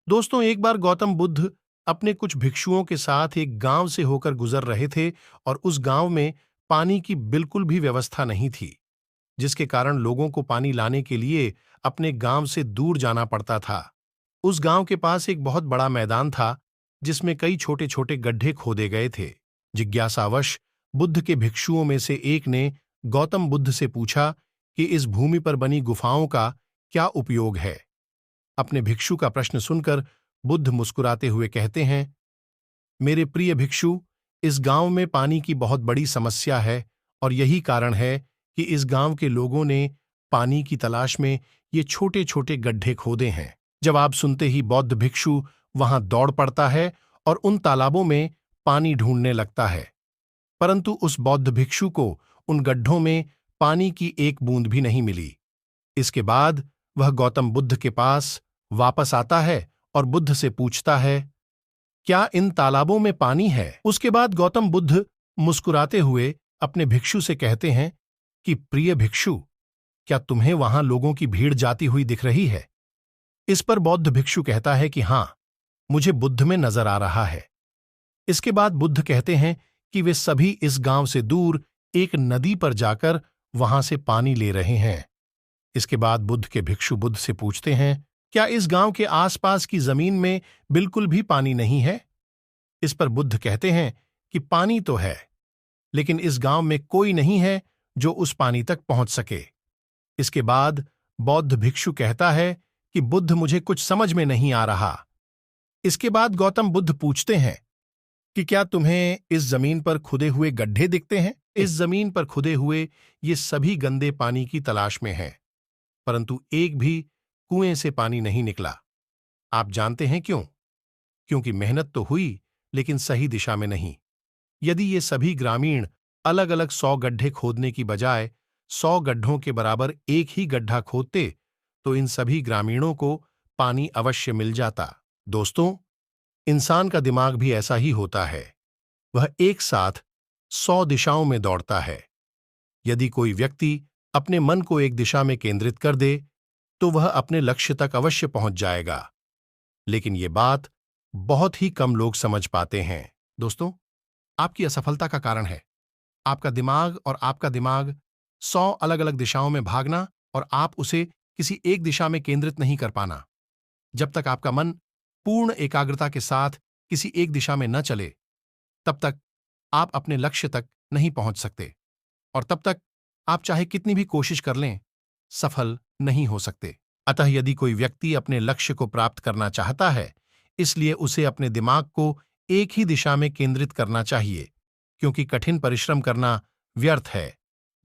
दोस्तों, एक बार गौतम बुद्ध अपने कुछ भिक्षुओं के साथ एक गांव से होकर गुजर रहे थे और उस गांव में पानी की बिल्कुल भी व्यवस्था नहीं थी, जिसके कारण लोगों को पानी लाने के लिए अपने गांव से दूर जाना पड़ता था। उस गांव के पास एक बहुत बड़ा मैदान था, जिसमें कई छोटे छोटे गड्ढे खोदे गए थे। जिज्ञासावश बुद्ध के भिक्षुओं में से एक ने गौतम बुद्ध से पूछा कि इस भूमि पर बनी गुफाओं का क्या उपयोग है। अपने भिक्षु का प्रश्न सुनकर बुद्ध मुस्कुराते हुए कहते हैं, मेरे प्रिय भिक्षु, इस गांव में पानी की बहुत बड़ी समस्या है और यही कारण है कि इस गांव के लोगों ने पानी की तलाश में ये छोटे छोटे गड्ढे खोदे हैं। जवाब सुनते ही बौद्ध भिक्षु वहां दौड़ पड़ता है और उन तालाबों में पानी ढूंढने लगता है। परंतु उस बौद्ध भिक्षु को उन गड्ढों में पानी की एक बूंद भी नहीं मिली। इसके बाद वह गौतम बुद्ध के पास वापस आता है और बुद्ध से पूछता है, क्या इन तालाबों में पानी है? उसके बाद गौतम बुद्ध मुस्कुराते हुए अपने भिक्षु से कहते हैं कि प्रिय भिक्षु, क्या तुम्हें वहां लोगों की भीड़ जाती हुई दिख रही है? इस पर बौद्ध भिक्षु कहता है कि हां, मुझे बुद्ध में नजर आ रहा है। इसके बाद बुद्ध कहते हैं कि वे सभी इस गांव से दूर एक नदी पर जाकर वहां से पानी ले रहे हैं। इसके बाद बुद्ध के भिक्षु बुद्ध से पूछते हैं, क्या इस गांव के आसपास की जमीन में बिल्कुल भी पानी नहीं है? इस पर बुद्ध कहते हैं कि पानी तो है, लेकिन इस गांव में कोई नहीं है जो उस पानी तक पहुंच सके। इसके बाद बौद्ध भिक्षु कहता है कि बुद्ध, मुझे कुछ समझ में नहीं आ रहा। इसके बाद गौतम बुद्ध पूछते हैं कि क्या तुम्हें इस जमीन पर खुदे हुए गड्ढे दिखते हैं? इस जमीन पर खुदे हुए ये सभी गंदे पानी की तलाश में हैं, परंतु एक भी कुएं से पानी नहीं निकला। आप जानते हैं क्यों? क्योंकि मेहनत तो हुई, लेकिन सही दिशा में नहीं। यदि ये सभी ग्रामीण अलग अलग 100 गड्ढे खोदने की बजाय 100 गड्ढों के बराबर एक ही गड्ढा खोदते, तो इन सभी ग्रामीणों को पानी अवश्य मिल जाता। दोस्तों, इंसान का दिमाग भी ऐसा ही होता है। वह एक साथ 100 दिशाओं में दौड़ता है। यदि कोई व्यक्ति अपने मन को एक दिशा में केंद्रित कर दे, तो वह अपने लक्ष्य तक अवश्य पहुंच जाएगा। लेकिन ये बात बहुत ही कम लोग समझ पाते हैं। दोस्तों, आपकी असफलता का कारण है आपका दिमाग, और आपका दिमाग 100 अलग अलग दिशाओं में भागना और आप उसे किसी एक दिशा में केंद्रित नहीं कर पाना। जब तक आपका मन पूर्ण एकाग्रता के साथ किसी एक दिशा में न चले, तब तक आप अपने लक्ष्य तक नहीं पहुंच सकते, और तब तक आप चाहे कितनी भी कोशिश कर लें, सफल नहीं हो सकते। अतः यदि कोई व्यक्ति अपने लक्ष्य को प्राप्त करना चाहता है, इसलिए उसे अपने दिमाग को एक ही दिशा में केंद्रित करना चाहिए, क्योंकि कठिन परिश्रम करना व्यर्थ है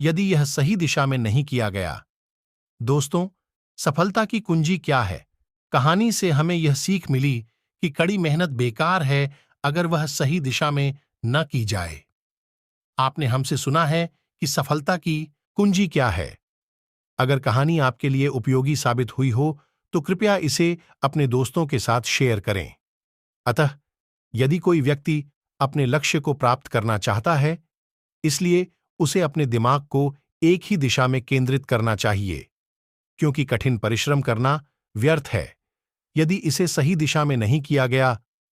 यदि यह सही दिशा में नहीं किया गया। दोस्तों, सफलता की कुंजी क्या है? कहानी से हमें यह सीख मिली कि कड़ी मेहनत बेकार है अगर वह सही दिशा में न की जाए। आपने हमसे सुना है कि सफलता की कुंजी क्या है। अगर कहानी आपके लिए उपयोगी साबित हुई हो, तो कृपया इसे अपने दोस्तों के साथ शेयर करें। अतः यदि कोई व्यक्ति अपने लक्ष्य को प्राप्त करना चाहता है, इसलिए उसे अपने दिमाग को एक ही दिशा में केंद्रित करना चाहिए, क्योंकि कठिन परिश्रम करना व्यर्थ है यदि इसे सही दिशा में नहीं किया गया।